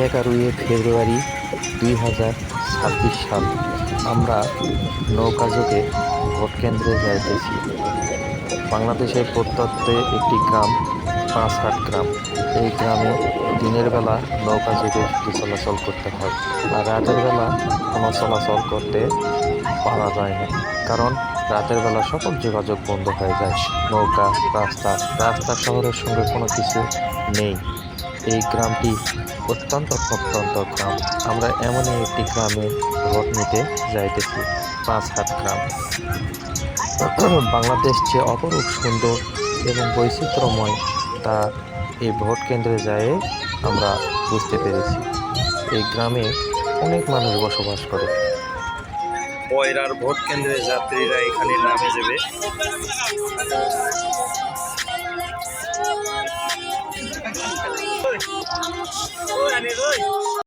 11 ফেব্রুয়ারি 2026 সাল। আমরা নৌকাযোগে ভোট কেন্দ্রে যাইতেছি। বাংলাদেশের প্রত্যন্তে একটি গ্রাম পাঁচহাট গ্রাম। এই গ্রামে দিনের বেলা নৌকাযোগে শুধু চলাচল করতে হয়, আর রাতের বেলা কোনো চলাচল করতে পারা যায় না, কারণ রাতের বেলা সকল যোগাযোগ বন্ধ হয়ে যায়। নৌকা, রাস্তা শহরের সঙ্গে কোনো কিছু নেই। এই গ্রামটি অত্যন্ত প্রত্যন্ত গ্রাম। আমরা এমনই একটি গ্রামে ভোট নিতে যাইতেছি, পাঁচহাট গ্রাম। বাংলাদেশ যে অপরূপ সুন্দর এবং বৈচিত্র্যময়, তা এই ভোট কেন্দ্রে যেয়ে আমরা বুঝতে পেরেছি। এই গ্রামে অনেক মানুষ বসবাস করে। পয়রার ভোট কেন্দ্রে যাত্রীরা এখানে নামে যাবে।